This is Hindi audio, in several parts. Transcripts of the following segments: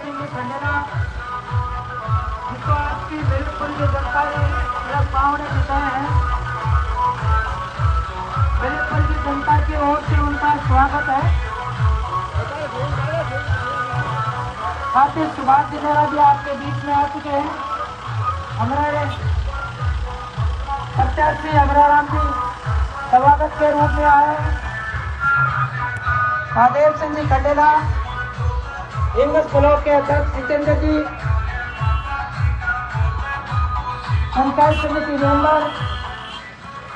सिंह खंडेला, जिसको आपकी बिल्कुल की जनता ने पावड़े जिताए हैं। बिल्कुल की जनता की ओर से उनका स्वागत है। साथ ही सुभाष जिनेरा भी आपके बीच में आ चुके हैं। हमारे प्रत्याशी अमराराम जी स्वागत के रूप में आए। महादेव सिंह जी खंडेला, इंग्लिश ब्लॉक के अध्यक्ष जितेंद्र जी, पंचायत समिति मेंबर,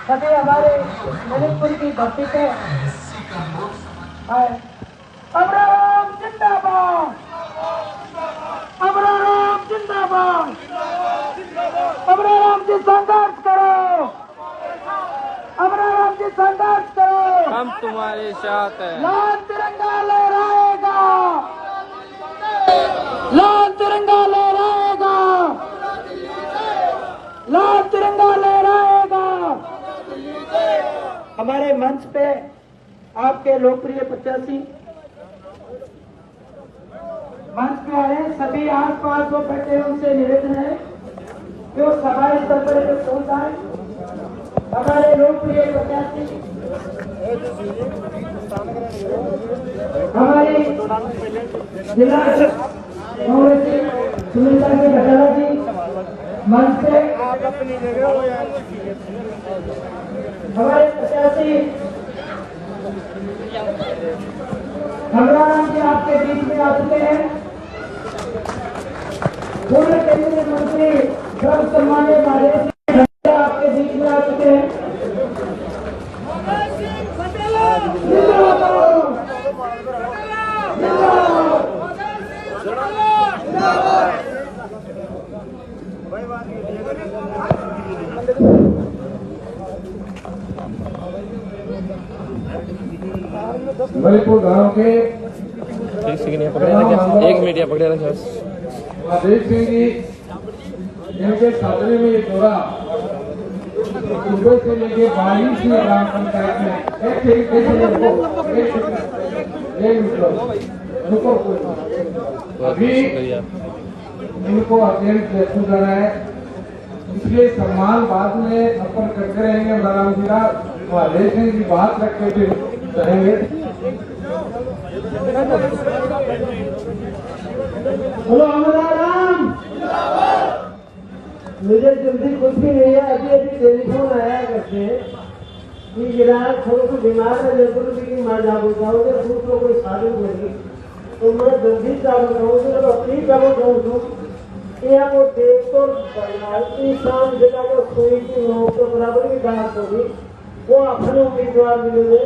सभी हमारे ललितपुर की धरती पे अमराराम जिंदाबाद, अमराराम जिंदाबाद, अमराराम जी संघर्ष करो, अमराराम जी संघर्ष करो, हम तुम्हारे साथ हैं। लाल तिरंगा लहराएगा, लाल तिरंगा लहराएगा, लाल तिरंगा लहराएगा। हमारे मंच पे आपके लोकप्रिय प्रत्याशी मंच पे आए। सभी आसपास जो बैठे हैं उनसे निवेदन है कि वो सभा स्तर पर पहुंच आए। हमारे लोकप्रिय प्रत्याशी हमारी जिला कांग्रेस सुनीता जी खंडेला जी मंच पे, हमारे प्रत्याशी अमराराम जी आपके बीच में आ चुके हैं। पूर्व केंद्रीय मंत्री सर्व सम्मान्य महादेव सिंह खंडेला आपके बीच में आ चुके हैं। मणिपुर गांव के एक मिनट या पकड़े रखे महादेव सिंह जी, इनके साधने में ये दौरा सुबह से लेके 22 ग्राम पंचायत में एक तरीके से अभी इनको अत्यंत महसूस कर रहा है, इसलिए सम्मान बाद में अपन करते रहेंगे। अमराराम जी का महादेव सिंह जी बात रख के फिर करेंगे। बोलो अमराराम। मुझे जल्दी कुछ भी नहीं है। अभी अभी टेलीफोन आया करते कि गिराज थोड़ा सा बीमार है, जरूर भी मार जाओगे दूसरों कोई साधन होगी तो मैं जल्दी चालू करूँगी और अपनी चालू करूँ यहाँ को देख तो शाम जिला को सुई की नोक के बराबर की बात होगी। वो अपने उम्मीदवार मिले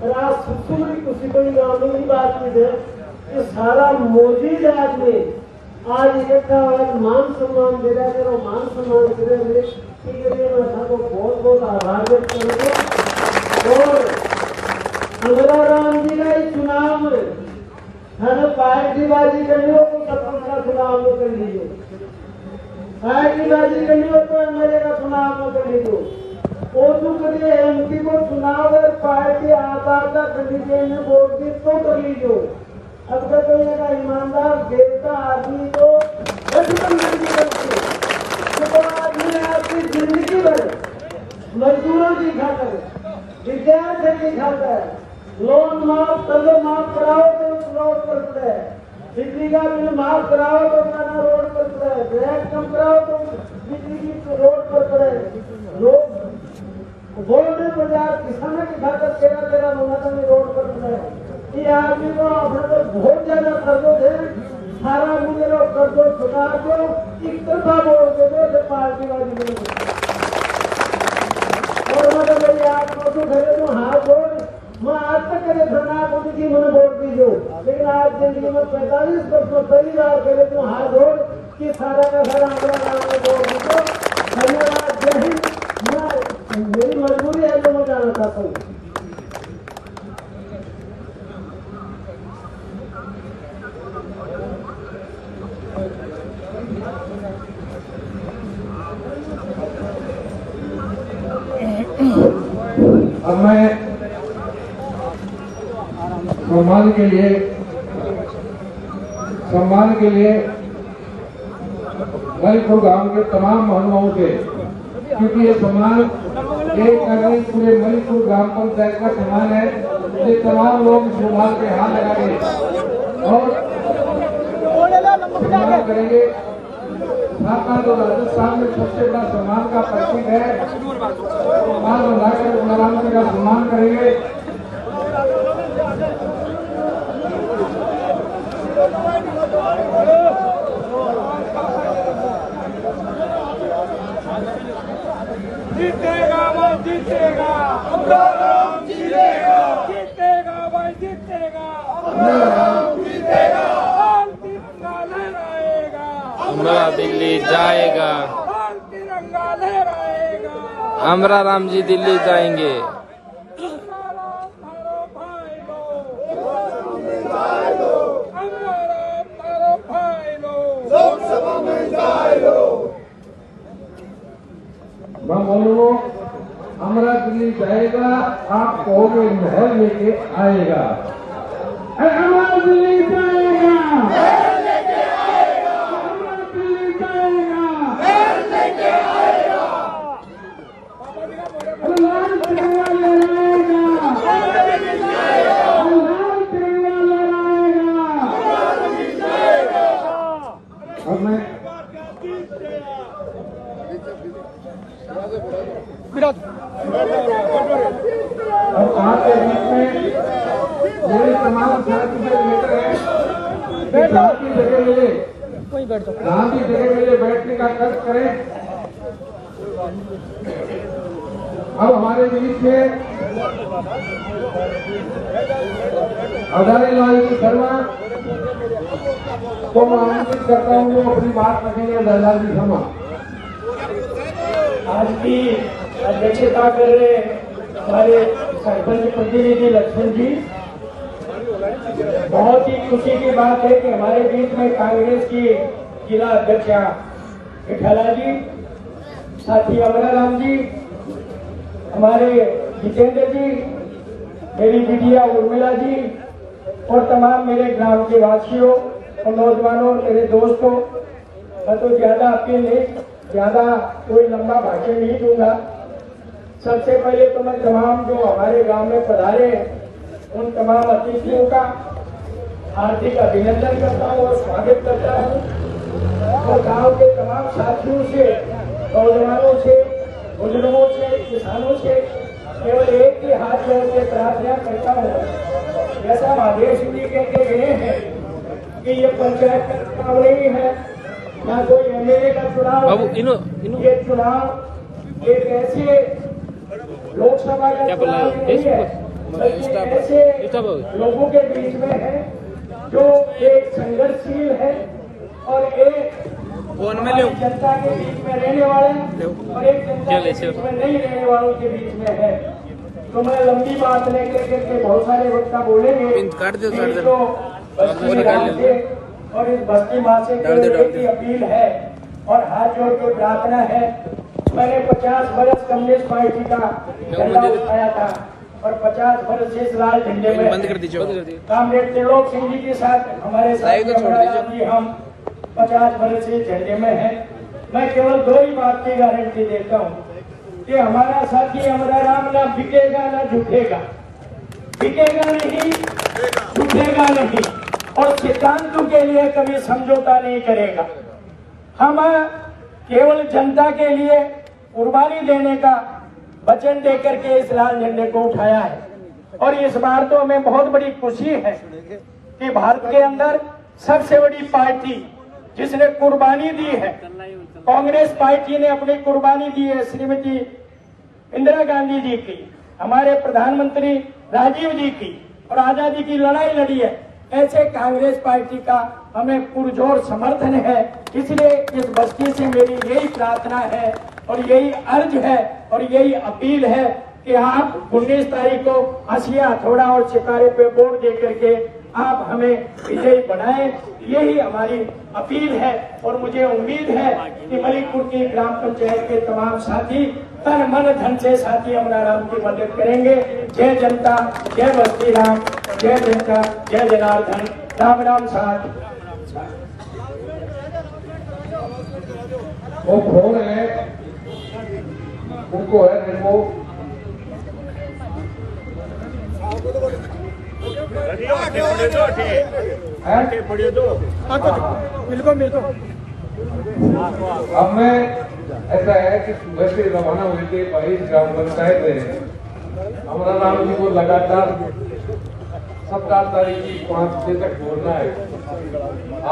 रात सुखी खुशी कोई गाँव की बात की है कि सारा मौजूद आदमी आज इकट्ठा और मान सम्मान दे रहा है। मान सम्मान दे रहे मैं को बहुत बहुत आभार व्यक्त करूँगा। और अमराराम जी का इस चुनाव में हमें पार्टीबाजी करनी हो तो सरपंच का चुनाव में कर लीजिए, पार्टीबाजी करनी हो तो एमएलए का चुनाव में कर लीजिए। करिए एमपी को चुनाव है, पार्टी आधार का कैंडिडेट ने वोट दी तो कर लीजिए। अब तक तो ईमानदार देवता आदमी को आदमी ने आपकी जिंदगी भर मजदूरों की खातर, विद्यार्थी की खातर लोन माफ कर लो, माफ कराओ तो रोड पर पड़े, बिजली का बिल माफ कराओ तो खाना रोड पर पड़े, ब्लैक कम कराओ तो बिजली की रोड पर पड़े। लोग बोलने बाजार किसानों की खातर 13-13 महीना में रोड पर पड़े। ये आदमी को अपने तो बहुत ज्यादा कर्जो थे, सारा मुझे लोग कर्जो चुका दो, एक तरफा बोल दे दो पार्टी वाली और मतलब भाई आप तो खड़े तो हाथ जोड़ मैं आज तक करे धरना को की मैंने वोट दीजिए, लेकिन आज जिंदगी में 45 वर्षों पहली बार करे तो हाथ जोड़ कि सारा का सारा अमराराम को वोट दीजिए। धन्यवाद, जय हिंद। मेरी मजबूरी है जो मैं जाना चाहता हूँ। अब मैं सम्मान के लिए सम्मान के लिए मलिकपुर गांव के तमाम मोहल्लों से, क्योंकि ये सम्मान एक करने पूरे मलिकपुर ग्राम पंचायत का सम्मान है। ये तमाम लोग सम्मान के हाथ लगाएंगे और सम्मान करेंगे। साथ जो राजस्थान में सबसे बड़ा सम्मान का प्रतीक है, सम्मान बनाकर प्रधानमंत्री का सम्मान करेंगे। जीतेगा भाई जीतेगा, हमारा राम जीतेगा, जीतेगा भाई जीतेगा, हमारा राम जीतेगा, लाल तिरंगा लहराएगा, हमारा दिल्ली जाएगा, लाल तिरंगा लहराएगा, हमारा राम जी दिल्ली जाएंगे। हमारा तारो भाई लो, हमारा तारो भाई लो, लोकसभा में जाए लो। मैं बोलूँ हमारा दिल्ली जाएगा, आप कहोगे महल लेके आएगा। हमारा दिल्ली जाएगा, हमारा दिल्ली जाएगा, लाल तिरंगा लहराएगा, लाल तिरंगा लहराएगा। अब मैं और आपके बीच में मेरे तमाम साथी से मित्र हैं, जहाँ की जगह मिले, जहाँ की जगह मिले बैठने का कष्ट करें। अब हमारे बीच में आदरणीय शर्मा को मैं आमंत्रित करता हूँ, वो अपनी बात रखेंगे। दादाजी शर्मा आज की अध्यक्षता कर रहे हमारे सरपंच प्रतिनिधि लक्ष्मण जी, बहुत ही खुशी की बात है कि हमारे बीच में कांग्रेस की जिला अध्यक्षा विठाला जी, साथी अमराराम जी, हमारे जितेंद्र जी, मेरी बिटिया उर्मिला जी और तमाम मेरे ग्राम के वासियों और नौजवानों और मेरे दोस्तों। मैं तो ज्यादा कोई लंबा भाषण नहीं दूंगा। सबसे पहले तो मैं तमाम जो हमारे गांव में पधारे उन तमाम अतिथियों का हार्दिक अभिनंदन करता हूं और स्वागत करता हूं और गांव के तमाम साथियों से, नौजवानों से, बुजुर्गों से, किसानों से केवल एक ही हाथ जोड़ के प्रार्थना करता हूं। जैसा महादेव सिंह जी कहते गए हैं कि ये पंचायत का चुनाव नहीं है, ना कोई एमएलए का चुनाव, ये चुनाव एक ऐसे लोकसभा का चुनाव नहीं है, बल्कि ऐसे लोगों के बीच में है जो एक संघर्षशील है और एक जनता के बीच में रहने वाले और एक जनता के बीच में नहीं रहने वालों के बीच में है। तो मैं लंबी बात नहीं करके बहुत सारे वक्ता बोलेंगे तो बस्ती राम से और इस बस्ती माँ से की अपील है और हाथ जोड़ के प्रार्थना है। मैंने 50 वर्ष कम्युनिस्ट पार्टी का झंडा उठाया था और 50 वर्ष इस लाल झंडे में बंद कर दीजिए। कामरेड त्रिलोक सिंह जी के साथ हमारे साथ जी हम 50 वर्ष इस झंडे में हैं। मैं केवल दो ही बात की गारंटी देता हूँ कि हमारा साथी अमराराम ना बिकेगा ना झुकेगा, बिकेगा नहीं, झुकेगा नहीं और सिद्धांतों के लिए कभी समझौता नहीं करेगा। हम केवल जनता के लिए कुर्बानी देने का वचन देकर के इस लाल झंडे को उठाया है और इस बार तो हमें बहुत बड़ी खुशी है कि भारत के अंदर सबसे बड़ी पार्टी जिसने कुर्बानी दी है, कांग्रेस पार्टी ने अपनी कुर्बानी दी है श्रीमती इंदिरा गांधी जी की, हमारे प्रधानमंत्री राजीव जी की और आजादी की लड़ाई लड़ी है। ऐसे कांग्रेस पार्टी का हमें पुरजोर समर्थन है। इसलिए इस बस्ती से मेरी यही प्रार्थना है और यही अर्ज है और यही अपील है कि आप 19 तारीख को हंसिया, हथौड़ा और सितारे पे वोट दे करके आप हमें विजयी बनाएं। यही हमारी अपील है और मुझे उम्मीद है कि मलिकपुर की ग्राम पंचायत के तमाम साथी तन मन धन से साथी अमराराम की मदद करेंगे। जय जनता, जय बस्ती राम, जय जनता, जय जनार्दन, राम राम साथ। वो फोन है, उनको है देखो अब मैं ऐसा है कि सुबह से रवाना हुए थे 22 ग्राम पंचायत में हमारा राम जी को लगातार 17 तारीख की 5 बजे तक बोलना है।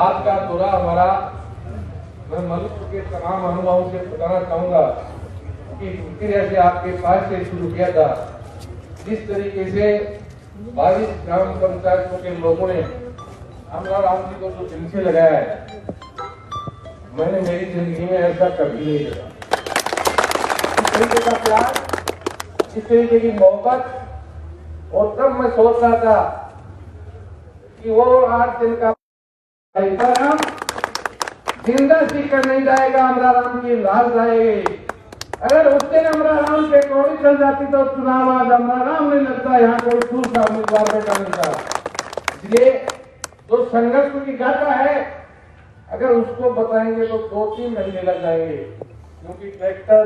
आज का दौरा हमारा, मैं मनुष्य के तमाम अनुभवों से बताना चाहूंगा कि प्रक्रिया से आपके पास से शुरू किया था। जिस तरीके से 22 ग्राम पंचायतों के लोगों ने हमारा राम जी को जो दिल से लगाया है, मैंने मेरी जिंदगी में ऐसा कभी नहीं देखा। इस तरीके का प्यार, इस तरीके की मोहब्बत। और तब मैं सोच रहा था कि वो 8 दिन का राम जिंदा सीकर नहीं जाएगा, हमारा राम की लाश जाएगी। अगर उस दिन हमारा राम पे कौड़ी चल जाती तो चुनाव आज हमारा राम नहीं लगता, यहाँ कोई दूसरा उम्मीदवार बैठा नहीं था। इसलिए जो संघर्ष की गाथा है, अगर उसको बताएंगे तो 2-3 महीने लग जाएंगे, क्योंकि ट्रैक्टर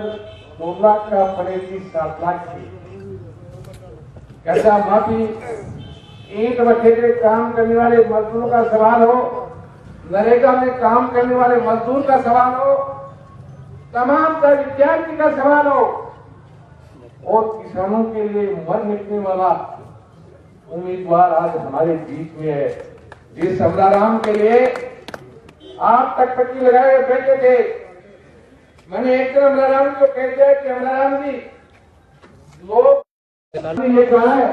2 लाख का पड़ेगी 7 लाख की। कैसा माफी, ईंट भट्ठे के काम करने वाले मजदूरों का सवाल हो, नरेगा में काम करने वाले मजदूर का सवाल हो, तमाम का विद्यार्थी का सवाल हो, और किसानों के लिए मर मिटने वाला उम्मीदवार आज हमारे बीच में है। जिस समराराम के लिए आप तक पट्टी लगाए बैठे थे, मैंने एक दिन समराराम को कह दिया कि समराराम जी, लोग ये कहा है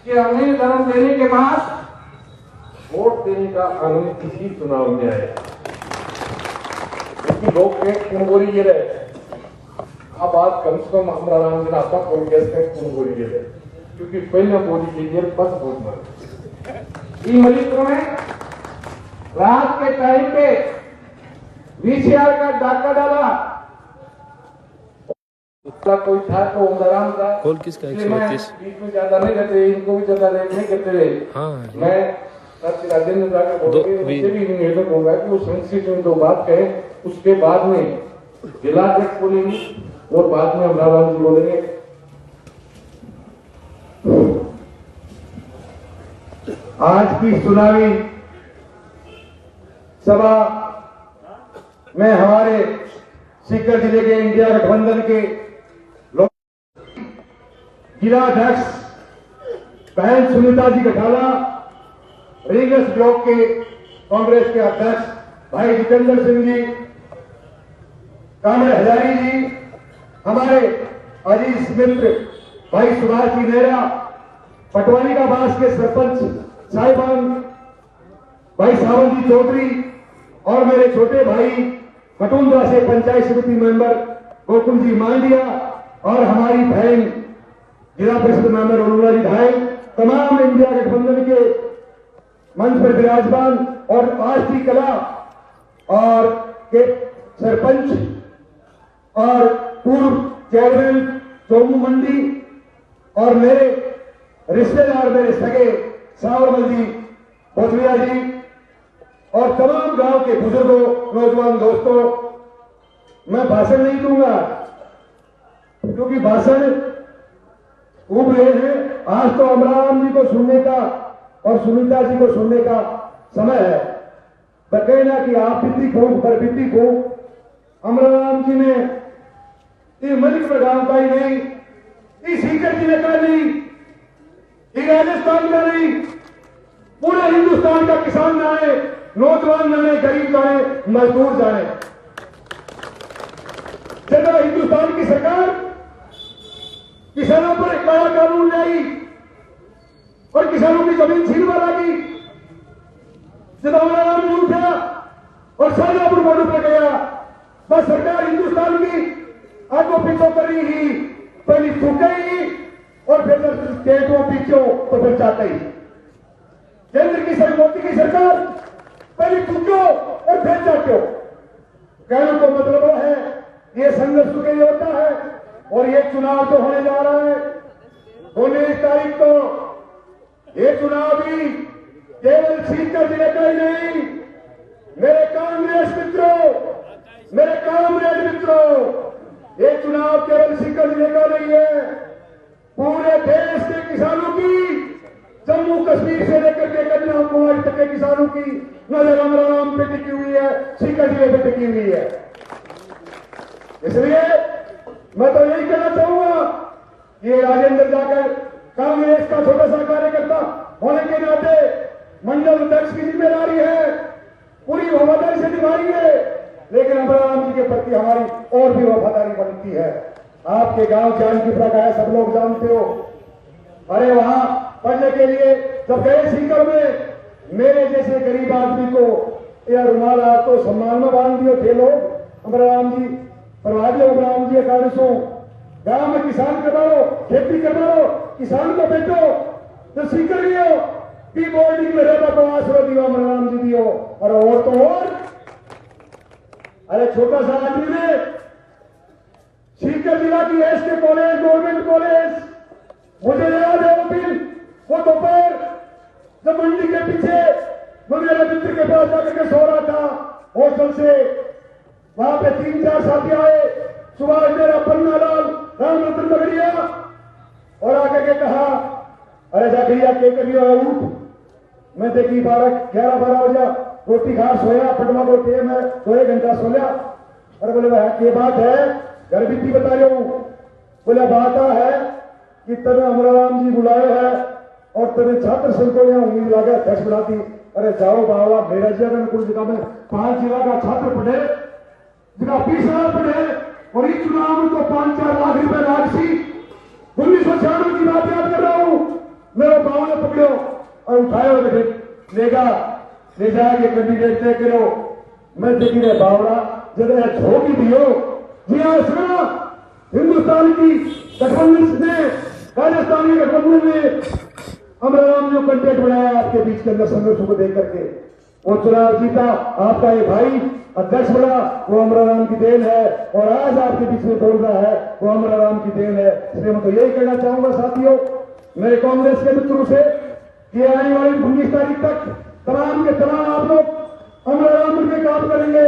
कि हमें धर्म देने के बाद वोट देने का कानून किसी चुनाव में आए, क्योंकि लोग कौन बोली गिरे। अब आज कम से कम हमारा राम जी आपका कौन कौन बोली गिरे, क्योंकि पहले बोली लीजिए बस वोट मार इन मलिकों में रात के टाइम पे VCR का डाका डाला, कोई था तो उमराम था। कॉल किसका 132? बीच में ज्यादा नहीं रहते, इनको भी ज्यादा नहीं करते रहे। हाँ, मैं राजेंद्र जाकर बोल के उनसे भी निवेदन होगा कि वो संक्षिप्त में 2 बात कहे, उसके बाद में जिला अध्यक्ष बोलेंगे और बाद में अमराराम जी बोलेंगे। आज की चुनावी सभा में हमारे सीकर जिले के इंडिया गठबंधन के जिला अध्यक्ष बहन सुनीता जी गठाला, रीगस ब्लॉक के कांग्रेस के अध्यक्ष भाई जितेंद्र सिंह जी, कामरे हजारी जी, हमारे अजीज मित्र भाई सुभाष जी नेहरा, पटवारी का बास के सरपंच साहिबान भाई सावंत जी चौधरी, और मेरे छोटे भाई मटुंद्रा से पंचायत समिति मेंबर गोकुल जी मांडिया, और हमारी बहन जिला परिषद मेंबर अरुणा जी ढाई, तमाम इंडिया गठबंधन के मंच पर विराजमान और आरती कला और के सरपंच और पूर्व चेयरमैन चोमू मंडी, और मेरे रिश्तेदार, मेरे सगे सावरमल जी भोजविया जी, और तमाम गांव के बुजुर्गों, नौजवान दोस्तों, मैं भाषण नहीं दूंगा क्योंकि भाषण खूब रहे हैं। आज तो अमराराम जी को सुनने का और सुनीता जी को सुनने का समय है। कहना कि आप बीती फूक पर बीती फूक, अमराराम जी ने ये मलिक में गांव का ही नहीं, इस सीकर जिले का नहीं, ये राजस्थान का नहीं, पूरे हिंदुस्तान का किसान जाने, नौजवान जाने, गरीब जाने, मजदूर जाने। जब हिंदुस्तान की सरकार किसानों पर एक बड़ा कानून लाई और किसानों की जमीन छीनवा लगी, जब अमराराम जी उठा और शाहजहांपुर बॉर्डर पर गया, बस सरकार हिंदुस्तान की आगो पीछो करी ही, पहली छुटई और फिर स्टेटों पीछो तो फिर चाहते ही। केंद्र की मोदी की सरकार पहले छुटो और फिर चाहते हो। कहने को मतलब है ये संघर्ष के लिए होता है, और ये चुनाव तो होने जा रहा है 19 तारीख को। ये चुनाव भी केवल सीकर जिले का ही नहीं, मेरे कांग्रेस मित्रों, मेरे कामरेड मित्रों, ये चुनाव केवल सीकर जिले का नहीं है, पूरे देश के किसानों की, जम्मू कश्मीर से लेकर के कन्याकुमारी तक के किसानों की नजर अमराराम पे टिकी हुई है, सीकर जिले पे टिकी हुई है। इसलिए मैं तो यही कहना चाहूंगा कि ये राजेंद्र जाकर कांग्रेस का छोटा सा कार्यकर्ता होने के नाते मंडल अध्यक्ष की जिम्मेदारी है, पूरी वफादारी से निभाएंगे, लेकिन अमराराम जी के प्रति हमारी और भी वफादारी बनती है। आपके गांव जानकीपुरा का है, सब लोग जानते हो। अरे वहां पढ़ने के लिए जब गए सीकर में, मेरे जैसे गरीब आदमी को या रुमाल तो सम्मान में बांध दिए थे लोग। अमराराम जी प्रभावी अमराराम जी कार्यों गांव में किसान करवाओ, खेती करवाओ, किसान को बेचो, तो सीकर लियो की बोर्डिंग में रहता तो आश्रय दियो अमराराम जी दियो। और तो और अरे छोटा सा आदमी में सीकर जिला की एसके कॉलेज, गवर्नमेंट कॉलेज, मुझे याद है वो दिन, वो दोपहर जब मंडी के पीछे मैं मेरे मित्र के पास जाकर के सो रहा था हॉस्टल से, वहां पे 3-4 साथी आए, सुभाष मेरा पन्नालाल, राम रतन बगड़िया, और आकर के कहा अरे जाकरिया के करियो उठ। मैं देखी 11-12 बजे रोटी खा सोया, पटवा को टेम है, 2 घंटा सो लिया। अरे बोले भाई ये बात है, घर बीती बता रहा हूं। बोले बात है कि तने अमराराम जी बुलाए हैं और तने छात्र संघ को यहाँ उम्मीद लगा अध्यक्ष बनाती। अरे जाओ बाबा, मेरा जगह कुल जगह में 5 जिला का छात्र पढ़े, जगह 20 लाख पढ़े, और इस चुनाव में तो 5-4 लाख रुपए राशि 1996 की बात याद कर रहा हूं। मेरे बाबा ने पकड़ो और उठाए और लेगा ले जाएंगे कैंडिडेट तय करो। मैं देखी रहे बावरा जरा झोंकी दियो जी। हाँ सुना, हिंदुस्तान की गठबंधन ने, राजस्थानी गठबंधन ने अमराराम ने कंटेक्ट बनाया आपके बीच के अंदर संघर्ष को देख करके, वो चुनाव जीता, आपका ये भाई अध्यक्ष बना, वो अमराराम की देन है, और आज आपके बीच में बोल रहा है वो अमराराम की देन है। इसलिए मैं तो यही कहना चाहूंगा साथियों, मेरे कांग्रेस के मित्रों से, कि आने वाली 19 तारीख तक तमाम के तमाम आप लोग अमराराम के काम करेंगे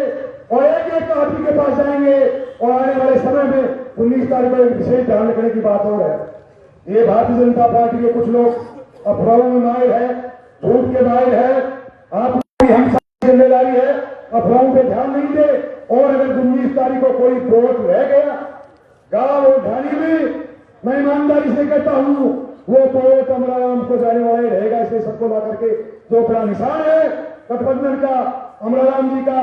और एक आदमी के पास जाएंगे, और आने वाले समय में 19 तारीख को विशेष ध्यान रखने की बात और है। ये भारतीय जनता पार्टी के कुछ लोग अफवाहों में माहिर है, झूठ के माहिर है, आपकी हम जिम्मेदारी है अफवाहों पे ध्यान नहीं दे। और अगर 19 तारीख को कोई वोट रह गया गांव और ढाणी में, मैं ईमानदारी से कहता हूं वो वोट अमराराम को जाने वाला ही रहेगा। इसलिए सबको ला करके जो बड़ा निशान है गठबंधन का, अमराराम जी का,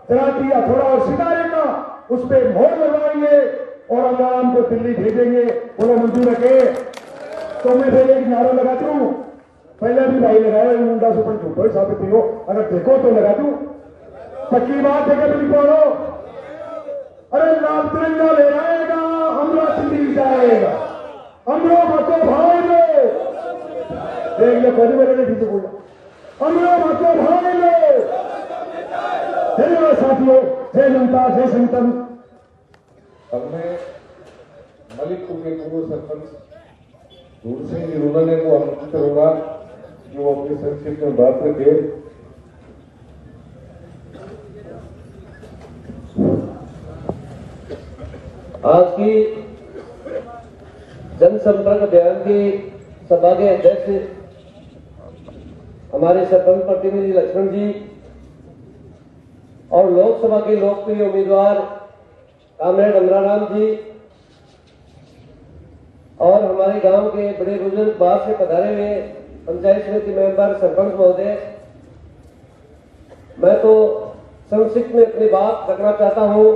जराती हथौड़ा और सितारे का, उस पर मोहर लगवाएंगे और अमराराम को दिल्ली भेजेंगे। बोलो मंजूर रखे तो मैं फिर एक नारा लगा दूं, पहले भी भाई लगाया मुंडा सुपन झूठो ही साबित हो, अगर देखो तो लगा दूं, पक्की बात है कभी बोलो। अरे लाल तिरंगा ले आएगा, अमरा दिल्ली जाएगा, अमरो बचो भाई लो, देख लो कभी मेरे ने ठीक बोला, अमरो बचो भाई लो। धन्यवाद साथियों, जय जनता, जय संतन। हमने मलिकपुर के पूर्व सरपंच दूर सिंह जी उन्होंने को आमंत्रित होगा कि वो अपने संक्षिप्त में बात रखे। आज की जनसंपर्क अभियान की सभा के अध्यक्ष हमारे सरपंच प्रतिनिधि लक्ष्मण जी और लोकसभा के लोकप्रिय उम्मीदवार कामरेड अमराराम जी और हमारे गांव के बड़े बुजुर्ग बाहर से पधारे हुए पंचायत समिति मेंबर, सरपंच महोदय, मैं तो संक्षिप्त में अपनी बात रखना चाहता हूं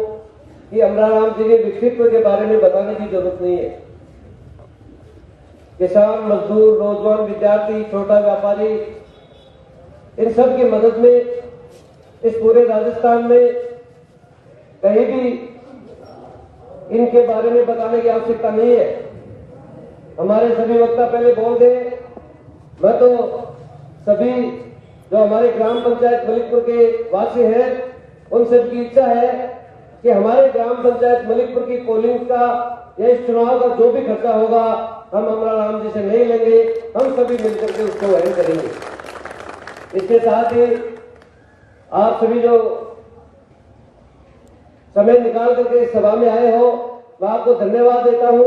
कि अमराराम जी के व्यक्तित्व के बारे में बताने की जरूरत नहीं है। किसान, मजदूर, नौजवान, विद्यार्थी, छोटा व्यापारी, इन सब की मदद में इस पूरे राजस्थान में कहीं भी इनके बारे में बताने की आवश्यकता नहीं है। हमारे सभी वक्ता पहले बोल गए। मैं तो सभी जो हमारे ग्राम पंचायत मलिकपुर के वासी हैं उन सबकी इच्छा है कि हमारे ग्राम पंचायत मलिकपुर की पोलिंग का या इस चुनाव का जो भी खर्चा होगा हम अमराराम जी से नहीं लेंगे, हम सभी मिलकर के उसको वहन करेंगे। इसके साथ ही आप सभी जो समय निकाल करके इस सभा में आए हो, मैं आपको धन्यवाद देता हूं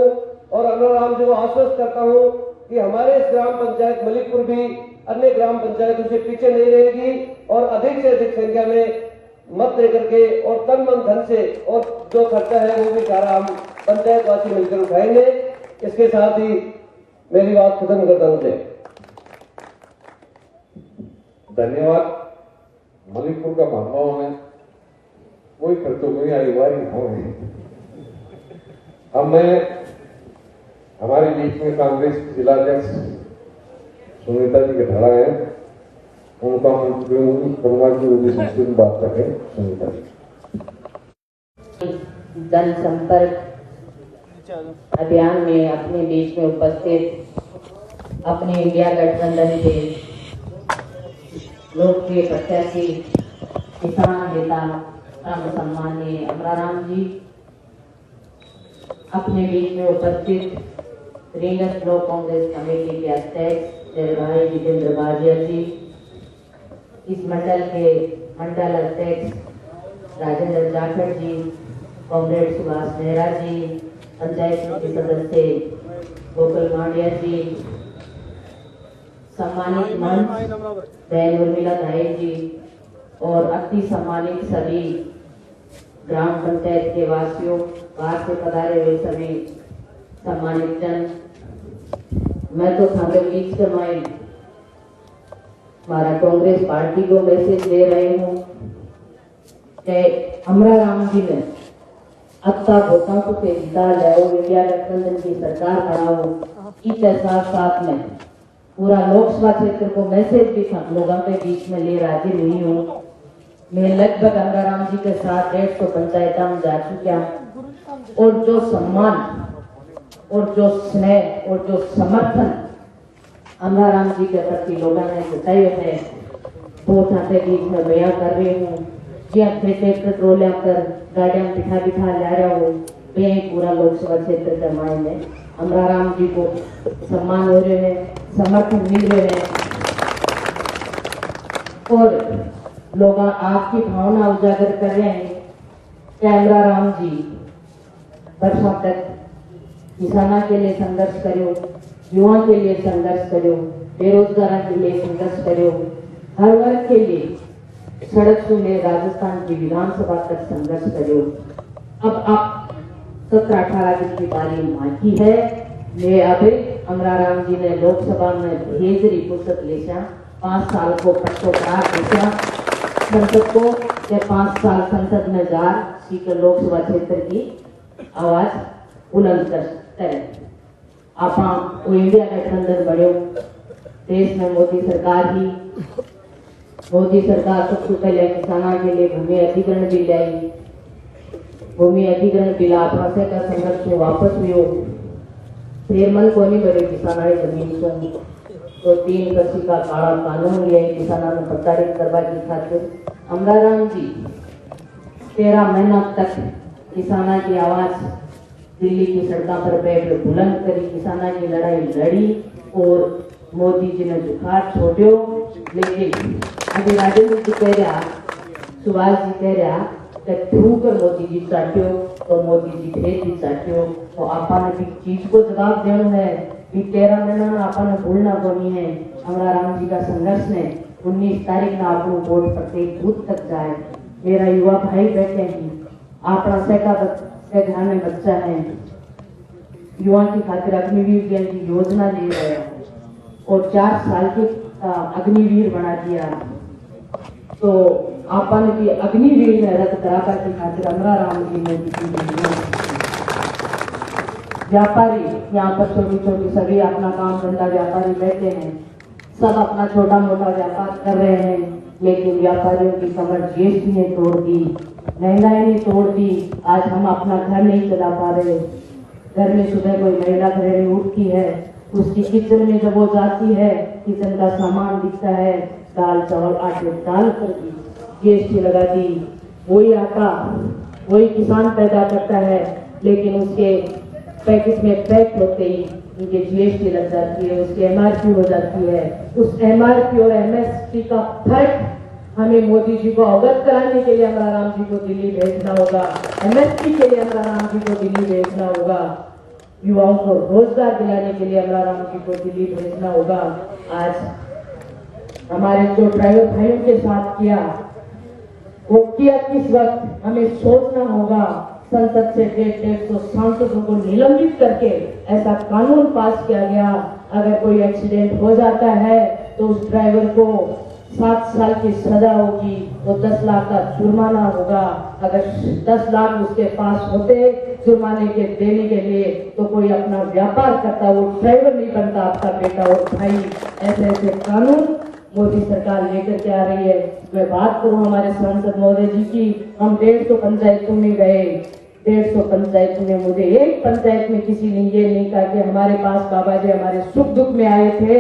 और अमराराम जी को आश्वस्त करता हूं कि हमारे इस ग्राम पंचायत मलिकपुर भी अन्य ग्राम पंचायतों से पीछे नहीं रहेगी और अधिक से अधिक संख्या में मत देकर के और तन मन धन से और जो खर्चा है वो भी सारा हम पंचायतवासी मिलकर उठाएंगे। इसके साथ ही मेरी बात खत्म करता हूं। धन्यवाद। मलिकपुर का महानुभाव है, कोई खर्चों को अनिवार्य हो। अब मैं हमारे बीच में कांग्रेस की जिलाध्यक्ष सुनीता जी के खड़ा है, उनका करूंगा कि उनकी संस्कृत में बात करें। सुनीता जी। जनसंपर्क अभियान में अपने बीच में उपस्थित अपने इंडिया गठबंधन के लोकप्रिय प्रत्याशी किसान नेता राम सम्मानीय अमराराम जी, अपने बीच में उपस्थित रींगस ब्लॉक कांग्रेस कमेटी के अध्यक्ष जय भाई जितेंद्र बाजिया जी, इस मंडल के मंडल अध्यक्ष राजेंद्र जाखड़ जी, कॉमरेड सुभाष मेहरा जी, पंचायत समिति सदस्य गोकुल मांडिया जी, सम्मानित मंच बहन उर्मिला धाई जी और अति सम्मानित सभी ग्राम पंचायत के वासियों, बाहर से पधारे हुए सभी सम्मानित जन, मैं तो थाने बीच के माइन हमारा कांग्रेस पार्टी को मैसेज दे रहे हूँ कि अमराराम जी ने अत्ता भोटा को से जिता लाओ, इंडिया गठबंधन की सरकार बनाओ। इसके साथ साथ में पूरा लोकसभा क्षेत्र को मैसेज भी लोगों के बीच में ले राजी नहीं हूँ। मैं लगभग अमराराम जी के साथ 150 पंचायत में जा चुका और जो सम्मान और जो स्नेह और जो समर्थन अमराराम जी के प्रति लोगों ने जताए है वो थाते बीच में बयां कर रही हूँ। जहाँ ट्रैक्टर ट्रोलिया कर गाड़ियां बिठा ला रहा हूँ, वे पूरा लोकसभा क्षेत्र के मायने अमराराम जी को सम्मान हो रहे हैं, समर्थन मिल रहे हैं और लोग आपकी भावना उजागर कर रहे हैं कि अमराराम जी वर्षों तक किसानों के लिए संघर्ष करो, युवाओं के लिए संघर्ष करो, बेरोजगारों के लिए संघर्ष करो, हर वर्ग के लिए सड़क से राजस्थान की विधानसभा तक संघर्ष करो। अब आप 17-18 दिन की बारी बाकी है। मैं अभी अमराराम जी ने लोकसभा में भेजरी फुर्सत लेसा 5 साल को पट्टो प्राप्त लेसा संसद को के 5 साल संसद में जा सीकर लोकसभा क्षेत्र की आवाज बुलंद करे। आप इंडिया गठबंधन बढ़ो, देश में मोदी सरकार सबसे पहले किसानों के लिए भूमि अधिग्रहण बिल लाई, भूमि अधिग्रहण बिल आपस का संघर्ष में वापस हुई, फिर मन को नहीं बड़े किसानों जमीन को तो 3 कृषि का काला कानून लिया किसानों ने प्रताड़ित करवा की खातिर। अमराराम जी 13 महीना तक किसानों की आवाज दिल्ली की सड़कों पर बैठ बुलंद करी, किसानों की लड़ाई लड़ी और मोदी जी ने जुखार छोड़ो। लेकिन अभी राजेंद्र जी कह रहा, सुभाष जी कह रहा कि थ्रू कर मोदी जी चाट्यो तो मोदी जी फिर भी चाट्यो, तो आपने भी चीज को जवाब देना है कि 13 महीना में आपने भूलना कोनी है। अमराराम जी का संघर्ष ने 19 तारीख में आप वोट प्रत्येक बूथ तक जाए। मेरा युवा भाई बैठे हैं, अपना से घर में बच्चा है, युवा की खातिर अग्निवीर की योजना ले रहे हैं और 4 साल के अग्निवीर बना दिया। तो आपने भी अग्निवीर में रद्द कराकर की खातिर अमराराम जी ने व्यापारी यहाँ पर छोटी सभी अपना काम धंधा व्यापारी बैठे हैं, सब अपना छोटा मोटा व्यापार कर रहे हैं, लेकिन व्यापारियों की कमर जीएसटी ने तोड़ दी, महंगाई ने तोड़ दी। आज हम अपना घर नहीं चला पा रहे। घर में सुबह कोई महिला गृहिणी उठती है, उसकी किचन में जब वो जाती है, किचन का सामान दिखता है, दाल चावल आटे डाल कर जीएसटी लगा दी। वही आटा वही किसान पैदा करता है, लेकिन उसके पैकेट में पैक होते ही उनके जीएसटी लग जाती है, उसकी एमआरपी हो जाती है। उस एमआरपी और एमएसपी का फर्क हमें मोदी जी को अवगत कराने के लिए अमरा राम जी को दिल्ली भेजना होगा, एमएसपी के लिए अमरा राम जी को दिल्ली भेजना होगा, युवाओं को रोजगार दिलाने के लिए अमरा राम जी को दिल्ली भेजना होगा। आज हमारे जो ड्राइवर भाइयों के साथ किया वो किया किस वक्त, हमें सोचना होगा। संसद से 150 सांसदों को निलंबित करके ऐसा कानून पास किया गया, अगर कोई एक्सीडेंट हो जाता है तो उस ड्राइवर को 7 साल की सजा होगी, तो 10 लाख का जुर्माना होगा। अगर 10 लाख उसके पास होते जुर्माने के देने के लिए तो कोई अपना व्यापार करता, वो ड्राइवर नहीं बनता आपका बेटा और भाई। ऐसे ऐसे कानून मोदी सरकार लेकर के आ रही है। मैं बात करूं हमारे सांसद महोदय जी की, हम 150 पंचायतों में गए, 150 पंचायतों में मुझे एक पंचायत में किसी ने ये नहीं कहा कि हमारे पास बाबा जी हमारे सुख दुख में आए थे,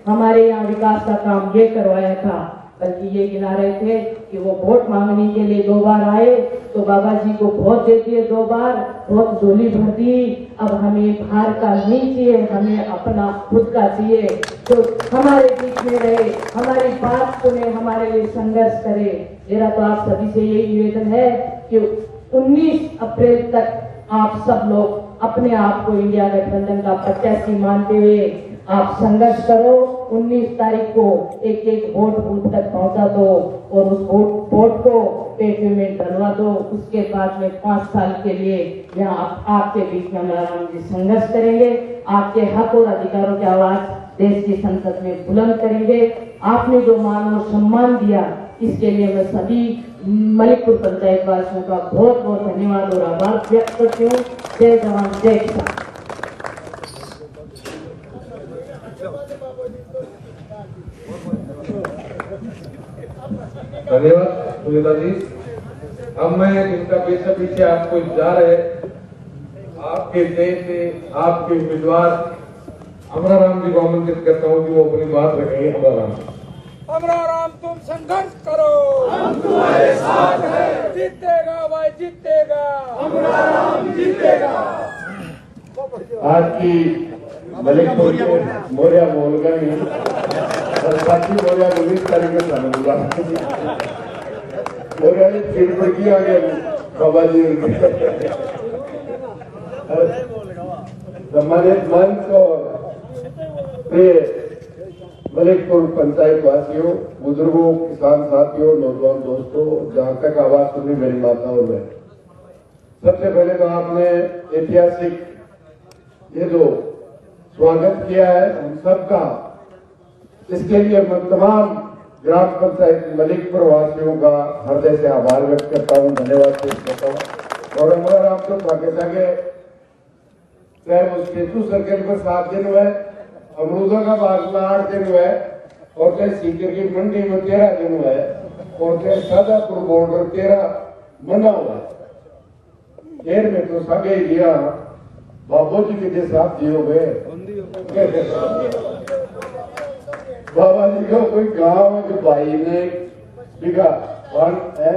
हमारे यहाँ विकास का काम ये करवाया था, बल्कि ये गिना रहे थे कि वो वोट मांगने के लिए 2 बार आए तो बाबा जी को वोट दे दिए 2 बार, बहुत झोली भर दी। अब हमें बाहर का नहीं चाहिए, हमें अपना खुद का चाहिए, जो हमारे बीच में रहे, हमारी बात सुने, हमारे लिए संघर्ष करे। मेरा तो आप सभी से यही निवेदन है कि 19 अप्रैल तक आप सब लोग अपने आप को इंडिया गठबंधन का प्रत्याशी मानते हुए आप संघर्ष करो। 19 तारीख को एक वोट बूथ तक पहुंचा दो और उस वोट को पेटी में डलवा दो। उसके बाद में 5 साल के लिए यहाँ आपके बीच में अमरा राम जी संघर्ष करेंगे, आपके हक और अधिकारों की आवाज देश की संसद में बुलंद करेंगे। आपने जो मान और सम्मान दिया, इसके लिए मैं सभी मलिकपुर पंचायत वासियों का बहुत बहुत धन्यवाद और आभार व्यक्त करती हूँ। जय जवान जय किसान। धन्यवाद सुनीता जी। अब मैं जिनका पीछे आपको इंतजार है, आपके देश से आपके उम्मीदवार अमरा राम जी को आमंत्रित करता हूँ कि वो अपनी बात रखेंगे। अमरा राम तुम संघर्ष करो, हम तुम्हारे साथ हैं, जीतेगा भाई जीतेगा, अमरा राम जीतेगा। आज की मलिकपुर के मोरिया मोलगा में साथी मोरिया 19 तारीख को सामूंगा मोरिया ने फिर पर किया गया बाबा जी सम्मानित मंच और प्रिय मलिकपुर पंचायत वासियों, बुजुर्गों, किसान साथियों, नौजवान दोस्तों, जहां तक आवाज सुनी मेरी माताओं में, सबसे पहले तो आपने ऐतिहासिक ये जो स्वागत किया है हम सबका, इसके लिए मैं तमाम ग्राम पंचायत मलिकपुर वासियों का हृदय से आभार व्यक्त करता हूँ, धन्यवाद पेश करता हूँ। और अमरा राम तो पाकिस्तान के चाहे वो स्टेचू सर्कल पर 7 दिन हुए, अमरूदा का बाग में 8 दिन हुए, और चाहे सीकर की मंडी में 13 दिन हुए, और चाहे शादापुर बॉर्डर 13 मना हुआ। देर में तो सगे लिया बाबू जी के साथ दिए हुए बाबा जी का कोई गांव है जो भाई ने बिगा है।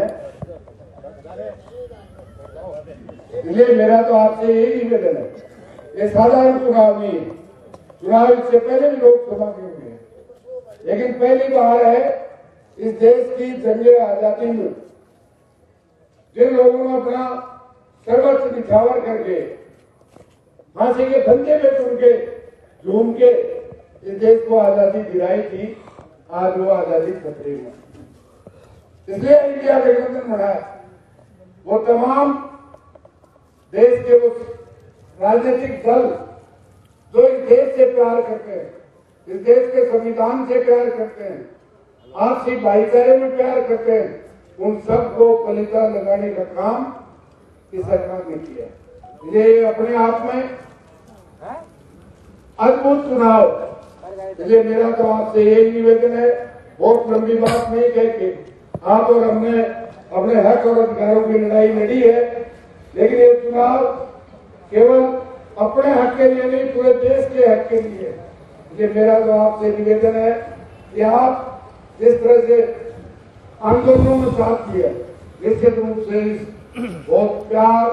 इसलिए मेरा तो आपसे यही निवेदन है, ये साधारण चुनाव नहीं है, चुनाव इससे पहले भी लोकसभा के हुए, लेकिन पहली बार है इस देश की जंगे आजादी में जिन लोगों ने अपना सर्वस्व निछावर करके फांसी के फंदे में चुन के झूम के इस देश को आजादी दिलाई थी, आज वो आजादी खतरे में। इसलिए इंडिया गठबंधन बना है। वो तमाम देश के वो राजनीतिक दल जो इस देश से प्यार करते हैं, इस देश के संविधान से प्यार करते हैं, आपसी भाईचारे में प्यार करते हैं, उन सबको कलिका लगाने का काम इस सरकार ने किया। ये अपने आप में अद्भुत चुनाव। इसलिए मेरा तो आपसे यही निवेदन है, बहुत लंबी बात नहीं कह के, आप और हमने अपने हक और अधिकारों की लड़ाई लड़ी है, लेकिन ये चुनाव केवल अपने हक के लिए नहीं, पूरे देश के हक के लिए। ये मेरा तो आपसे निवेदन है कि आप जिस तरह से आंदोलनों में साथ दिया, निश्चित रूप से बहुत प्यार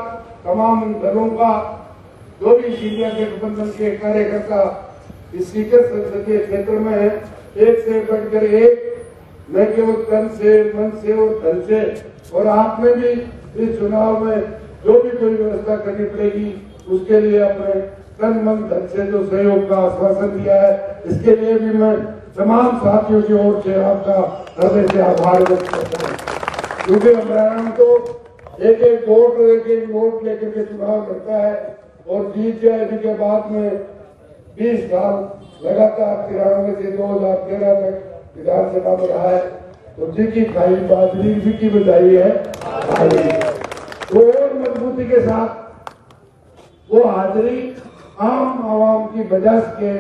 तमाम दलों का, जो भी इंडिया गठबंधन के कार्यकर्ता इस सीकर संसदीय क्षेत्र में है, एक से बढ़कर एक न केवल तन से, मन से और धन से। और आपने भी इस चुनाव में जो भी कोई व्यवस्था करनी पड़ेगी उसके लिए अपने तन मन धन से जो सहयोग का आश्वासन दिया है, इसके लिए भी मैं तमाम साथियों की ओर से आपका हृदय से आभार व्यक्त करता हूँ। क्योंकि अमराराम तो एक एक वोट लेकर के चुनाव लड़ता है और जीत जाने के बाद में 20 साल लगातार 93 से 2013 तक विधानसभा में रहा है। तो जी की खाई बाजरी जी की बधाई है। तो और मजबूती के साथ वो हाजिरी आम आवाम की वजह के,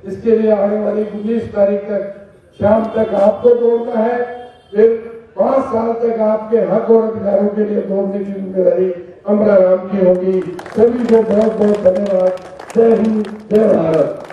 इसके लिए आने वाली 19 तारीख तक शाम तक आपको दौड़ना है, फिर 5 साल तक आपके हक और अधिकारों के लिए दौड़ने की जिम्मेदारी अमराराम की होगी। सभी को बहुत बहुत धन्यवाद। जय हिंद, जय भारत।